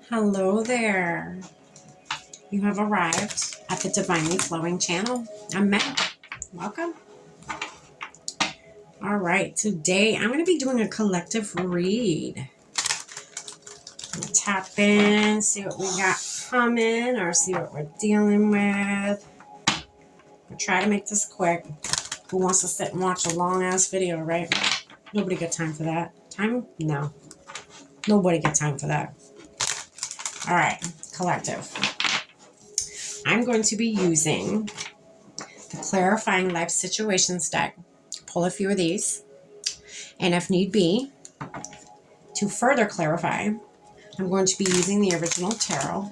Hello there. You have arrived at the Divinely Flowing channel. I'm Matt. Welcome. All right, today I'm going to be doing a collective read. Tap in, see what we got coming, or see what we're dealing with. I'll try to make this quick. Who wants to sit and watch a long ass video, right? Nobody got time for that. Time? No. Nobody got time for that. All right, collective. I'm going to be using the Clarifying Life Situations deck. Pull a few of these. And if need be, to further clarify, I'm going to be using the original tarot.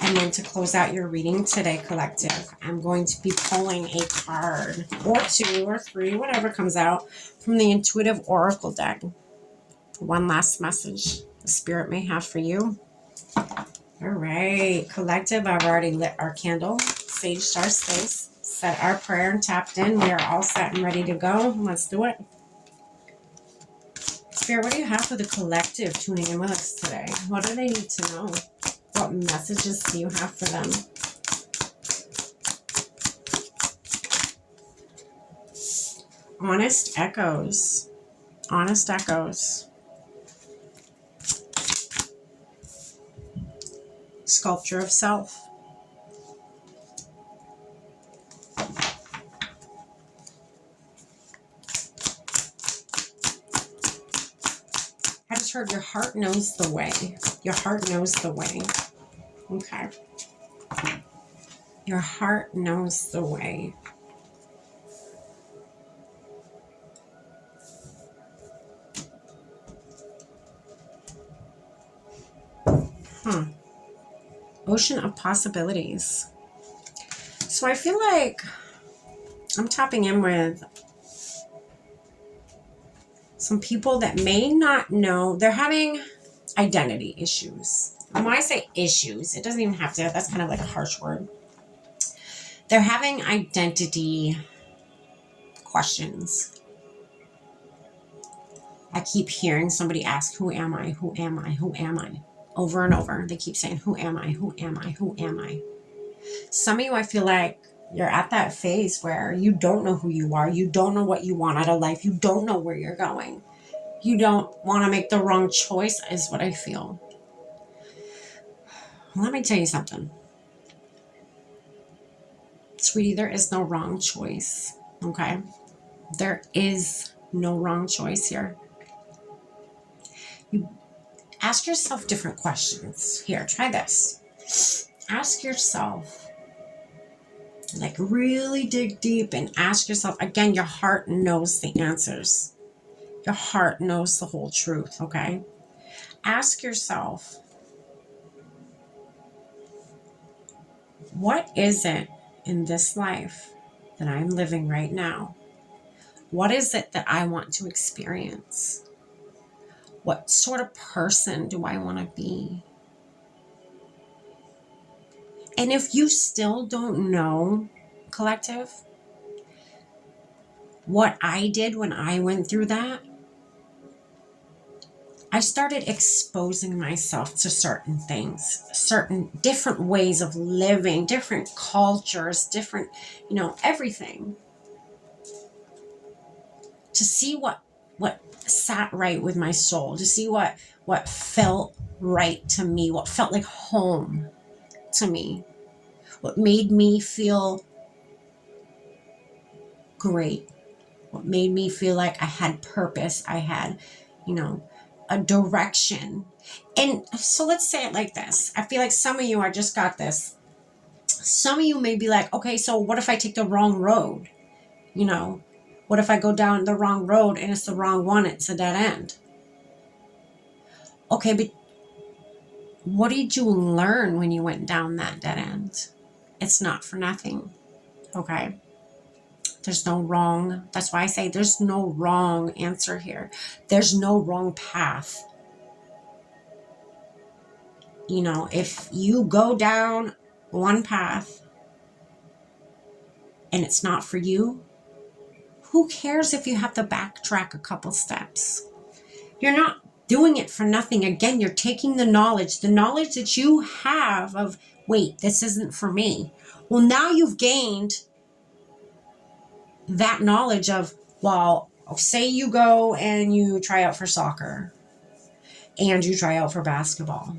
And then to close out your reading today, collective, I'm going to be pulling a card or two or three, whatever comes out from the Intuitive Oracle deck. One last message the Spirit may have for you. All right, collective, I've already lit our candle, saged our space, said our prayer, and tapped in. We are all set and ready to go. Let's do it. Spirit, what do you have for the collective tuning in with us today? What do they need to know? What messages do you have for them? Honest echoes. Honest echoes. Sculpture of self. I just heard your heart knows the way. Your heart knows the way. Okay. Your heart knows the way. Ocean of possibilities. So I feel like I'm tapping in with some people that may not know. They're having identity issues. And when I say issues, it doesn't even have to, that's kind of like a harsh word. They're having identity questions. I keep hearing somebody ask, who am I? Who am I? Who am I? Over and over. They keep saying, who am I? Who am I? Who am I? Some of you, I feel like you're at that phase where you don't know who you are. You don't know what you want out of life. You don't know where you're going. You don't want to make the wrong choice, is what I feel. Let me tell you something. Sweetie, there is no wrong choice. Okay? There is no wrong choice here. You ask yourself different questions. Here, try this. Ask yourself, like really dig deep and ask yourself, again, your heart knows the answers. Your heart knows the whole truth, okay? Ask yourself, what is it in this life that I'm living right now? What is it that I want to experience? What sort of person do I want to be? And if you still don't know, collective, what I did when I went through that, I started exposing myself to certain things, certain different ways of living, different cultures, different, everything. To see what sat right with my soul, to see what felt right to me, what felt like home to me, what made me feel great, what made me feel like I had purpose, I had, a direction. And so let's say it like this. I feel like some of you, I just got this. Some of you may be like, okay, so what if I take the wrong road? What if I go down the wrong road and it's the wrong one? It's a dead end. Okay, but what did you learn when you went down that dead end? It's not for nothing. Okay. There's no wrong. That's why I say there's no wrong answer here. There's no wrong path. If you go down one path and it's not for you, who cares if you have to backtrack a couple steps? You're not doing it for nothing. Again, you're taking the knowledge that you have of, wait, this isn't for me. Well, now you've gained that knowledge of, well, say you go and you try out for soccer and you try out for basketball.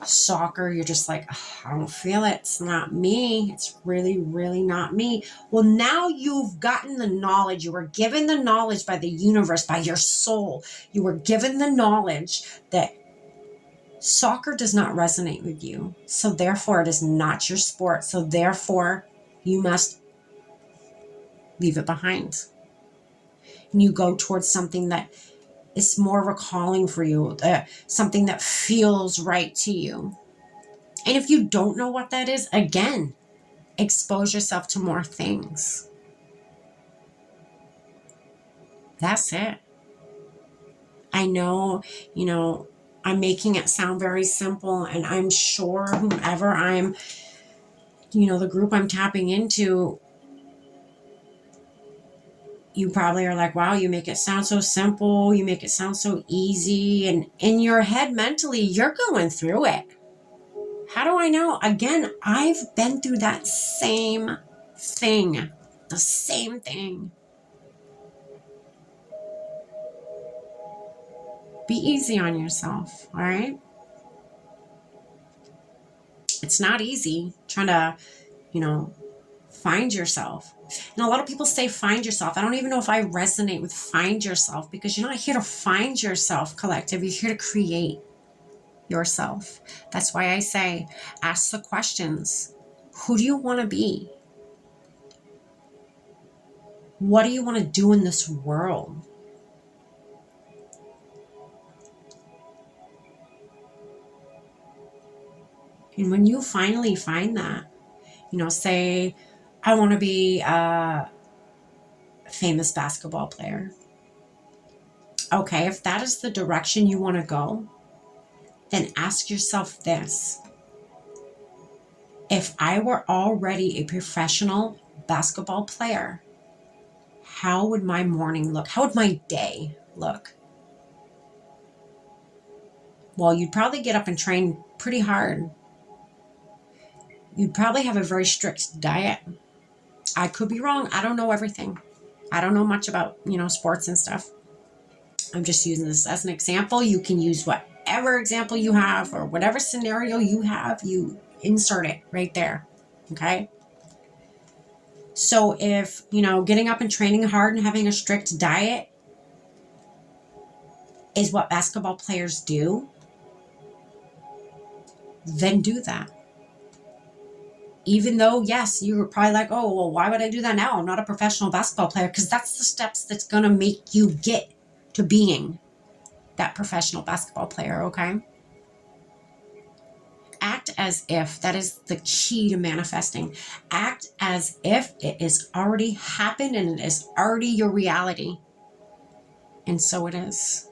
Soccer, you're just like, I don't feel it. It's not me. It's really, really not me. Well, now you've gotten the knowledge. You were given the knowledge by the universe, by your soul. You were given the knowledge that soccer does not resonate with you. So therefore, it is not your sport. So therefore, you must leave it behind. And you go towards something that is more of a calling for you, something that feels right to you. And if you don't know what that is, again, expose yourself to more things. That's it. I know, I'm making it sound very simple, and I'm sure whomever I'm, the group I'm tapping into, you probably are like, wow, you make it sound so simple. You make it sound so easy. And in your head, mentally, you're going through it. How do I know? Again, I've been through that same thing. The same thing. Be easy on yourself, all right? It's not easy trying to, find yourself. And a lot of people say find yourself. I don't even know if I resonate with find yourself, because you're not here to find yourself, collective. You're here to create yourself. That's why I say, ask the questions. Who do you want to be? What do you want to do in this world? And when you finally find that, say, I want to be a famous basketball player. Okay, if that is the direction you want to go, then ask yourself this. If I were already a professional basketball player, how would my morning look? How would my day look? Well, you'd probably get up and train pretty hard. You'd probably have a very strict diet. I could be wrong. I don't know everything. I don't know much about, sports and stuff. I'm just using this as an example. You can use whatever example you have or whatever scenario you have, you insert it right there. Okay? So if, getting up and training hard and having a strict diet is what basketball players do, then do that. Even though, yes, you were probably like, oh, well, why would I do that now? I'm not a professional basketball player. Because that's the steps that's going to make you get to being that professional basketball player, okay? Act as if, that is the key to manifesting. Act as if it is already happened and it is already your reality. And so it is.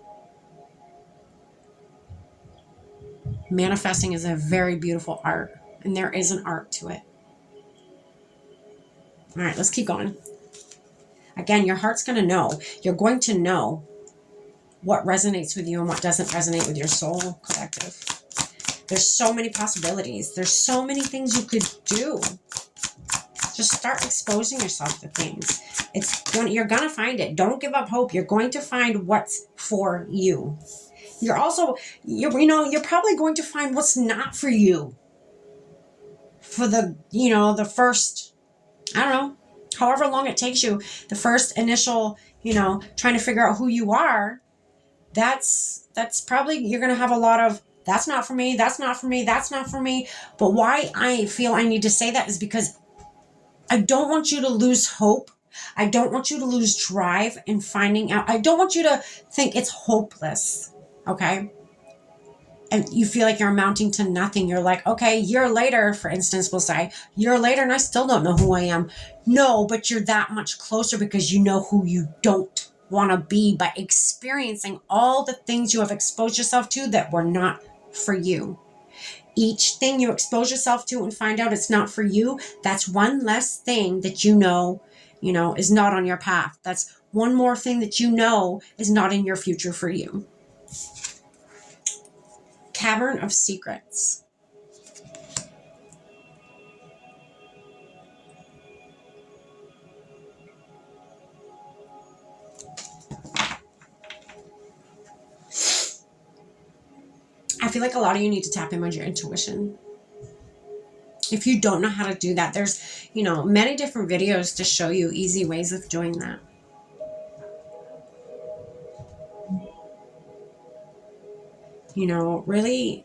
Manifesting is a very beautiful art, and there is an art to it. All right, let's keep going. Again, your heart's going to know. You're going to know what resonates with you and what doesn't resonate with your soul, collective. There's so many possibilities. There's so many things you could do. Just start exposing yourself to things. You're going to find it. Don't give up hope. You're going to find what's for you. You're probably going to find what's not for you. For the first, I don't know, however long it takes you, the first initial, trying to figure out who you are, that's probably, you're going to have a lot of, that's not for me, that's not for me, that's not for me. But why I feel I need to say that is because I don't want you to lose hope. I don't want you to lose drive in finding out. I don't want you to think it's hopeless, okay? And you feel like you're amounting to nothing. You're like, okay, a year later, for instance, we'll say, a year later, and I still don't know who I am. No, but you're that much closer because you know who you don't want to be by experiencing all the things you have exposed yourself to that were not for you. Each thing you expose yourself to and find out it's not for you, that's one less thing that you know, is not on your path. That's one more thing that you know is not in your future for you. Cavern of Secrets. I feel like a lot of you need to tap in with your intuition. If you don't know how to do that, there's, many different videos to show you easy ways of doing that. Really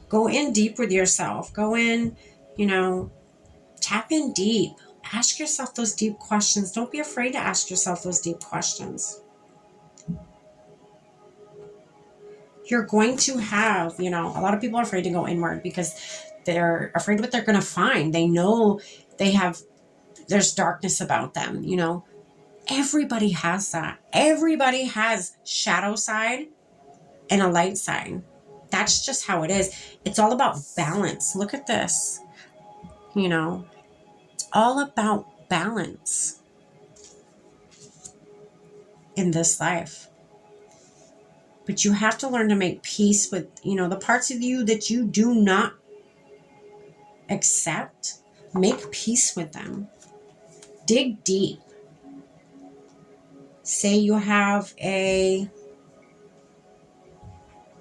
go in deep with yourself. Go in, tap in deep. Ask yourself those deep questions. Don't be afraid to ask yourself those deep questions. You're going to have, a lot of people are afraid to go inward because they're afraid what they're going to find. They know there's darkness about them, Everybody has that. Everybody has shadow side and a light side. That's just how it is. It's all about balance. Look at this. It's all about balance in this life. But you have to learn to make peace with, the parts of you that you do not accept. Make peace with them. Dig deep. Say you have a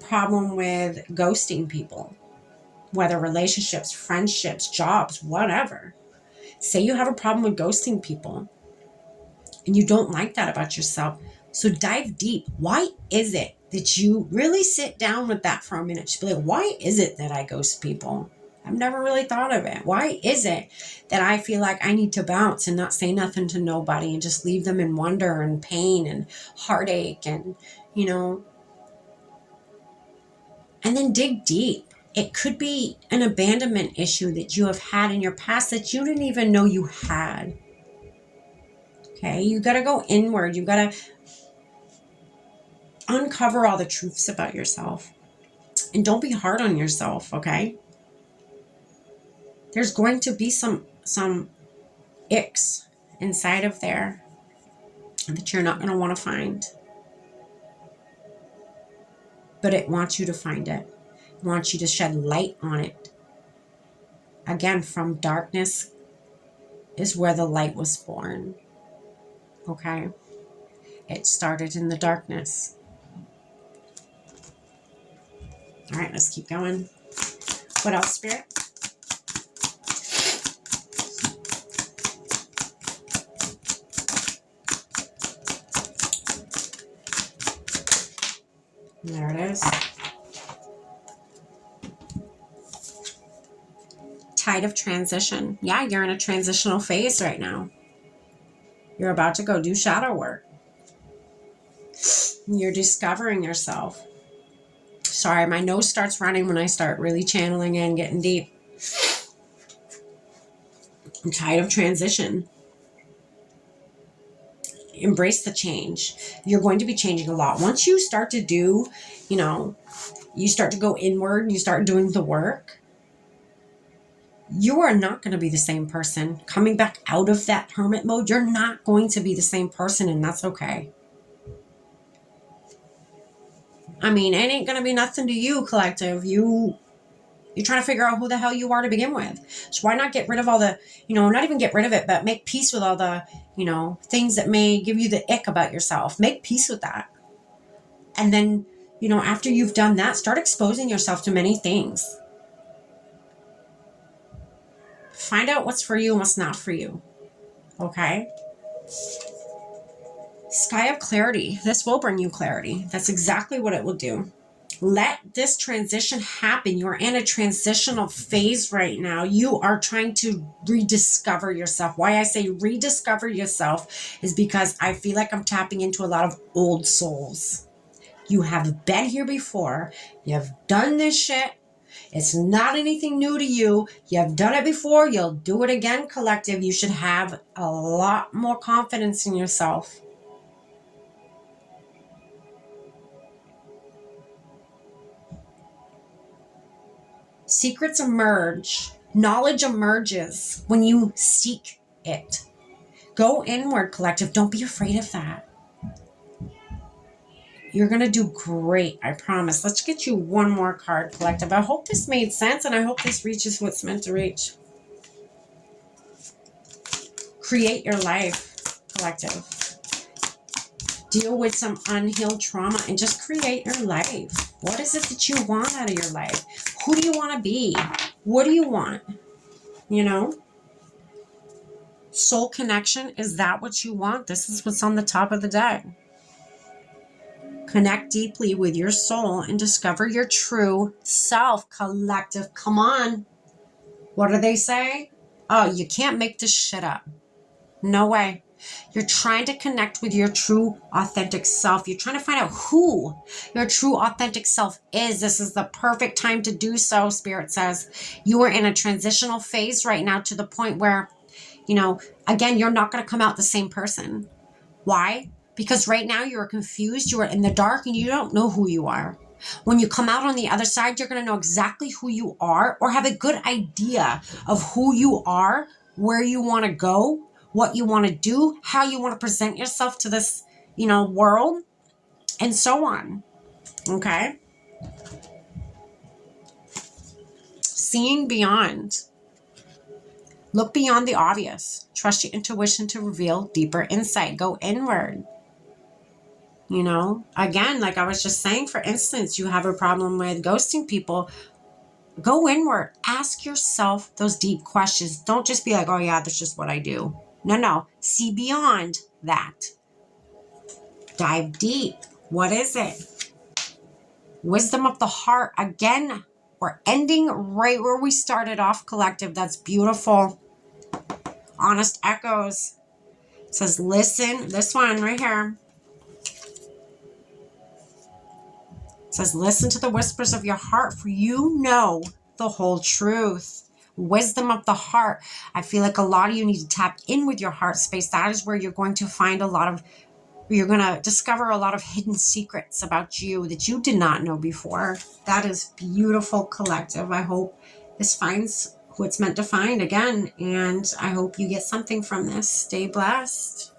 problem with ghosting people, whether relationships, friendships, jobs, whatever. Say you have a problem with ghosting people and you don't like that about yourself. So dive deep. Why is it that you really sit down with that for a minute? Just be like, why is it that I ghost people? I've never really thought of it. Why is it that I feel like I need to bounce and not say nothing to nobody and just leave them in wonder and pain and heartache and, and then dig deep. It could be an abandonment issue that you have had in your past that you didn't even know you had. Okay, you got to go inward. You got to uncover all the truths about yourself. And don't be hard on yourself, okay? There's going to be some icks inside of there that you're not going to want to find. But it wants you to find it. It wants you to shed light on it. Again, from darkness is where the light was born. Okay? It started in the darkness. All right, let's keep going. What else, Spirit? There it is. Tide of transition. Yeah, you're in a transitional phase right now. You're about to go do shadow work. You're discovering yourself. Sorry, my nose starts running when I start really channeling and getting deep. Tide of transition. Embrace the change. You're going to be changing a lot. Once you start to do, you start to go inward and you start doing the work, you are not going to be the same person. Coming back out of that hermit mode, you're not going to be the same person, and that's okay. I mean, it ain't going to be nothing to you, collective. You're trying to figure out who the hell you are to begin with. So why not get rid of all the, not even get rid of it, but make peace with all the, things that may give you the ick about yourself. Make peace with that. And then, after you've done that, start exposing yourself to many things. Find out what's for you and what's not for you. Okay? Sky of clarity. This will bring you clarity. That's exactly what it will do. Let this transition happen. You're in a transitional phase right now. You are trying to rediscover yourself. Why I say rediscover yourself is because I feel like I'm tapping into a lot of old souls. You have been here before. You've done this shit. It's not anything new to you. You've done it before. You'll do it again, collective. You should have a lot more confidence in yourself. Secrets emerge. Knowledge emerges when you seek it. Go inward, collective. Don't be afraid of that. You're going to do great. I promise. Let's get you one more card, collective. I hope this made sense, and I hope this reaches what it's meant to reach. Create your life, collective. Deal with some unhealed trauma and just create your life. What is it that you want out of your life? Who do you want to be? What do you want? You know? Soul connection, is that what you want? This is what's on the top of the deck. Connect deeply with your soul and discover your true self, collective. Come on. What do they say? Oh, you can't make this shit up. No way. You're trying to connect with your true, authentic self. You're trying to find out who your true, authentic self is. This is the perfect time to do so, Spirit says. You are in a transitional phase right now to the point where, you know, again, you're not going to come out the same person. Why? Because right now you're confused, you are in the dark, and you don't know who you are. When you come out on the other side, you're going to know exactly who you are, or have a good idea of who you are, where you want to go, what you want to do, how you want to present yourself to this, you know, world, and so on. Okay? Seeing beyond. Look beyond the obvious. Trust your intuition to reveal deeper insight. Go inward. You know, again, like I was just saying, for instance, you have a problem with ghosting people. Go inward. Ask yourself those deep questions. Don't just be like, oh yeah, that's just what I do. No. See beyond that. Dive deep. What is it? Wisdom of the heart. Again, we're ending right where we started off, collective. That's beautiful. Honest echoes. It says, listen. This one right here. It says, listen to the whispers of your heart, for you know the whole truth. Wisdom of the heart. I feel like a lot of you need to tap in with your heart space. That is where you're going to find you're going to discover a lot of hidden secrets about you that you did not know before. That is beautiful, collective. I hope this finds who it's meant to find again. And I hope you get something from this. Stay blessed.